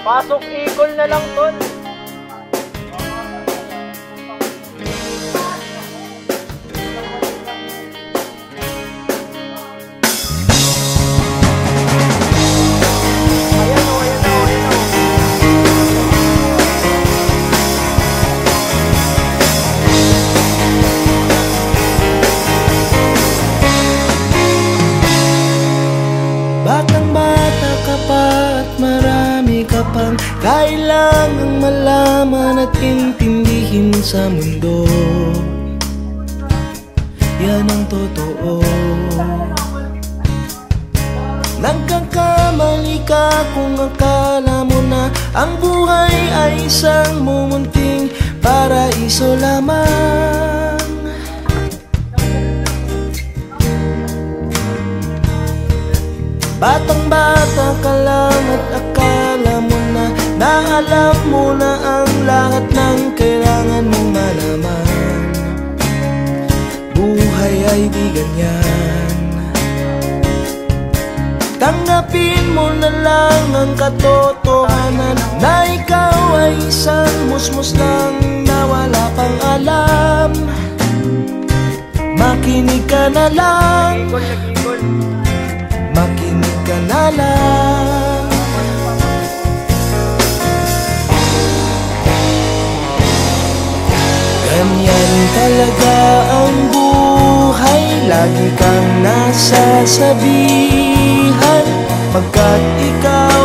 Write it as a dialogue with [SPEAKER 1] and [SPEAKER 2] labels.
[SPEAKER 1] Pasok ikol na lang, tol.
[SPEAKER 2] Batang-bata ka pa at marami ka pang kailangang malaman at intindihin sa mundo. Yan ang totoo. Nagkakamali ka kung akala mo na ang buhay ay isang mumunting paraiso lamang. Batang-bata ka lang at akala mo na alam mo na ang lahat ng kailangan mong malaman. Buhay ay di ganyan. Tanggapin mo na lang ang katotohanan na ikaw ay isang musmus lang na wala pang alam. Makinig ka na lang, makinig ka na lang. Ganyan talaga ang buhay, lagi kang nasasabihan, pagkat ikaw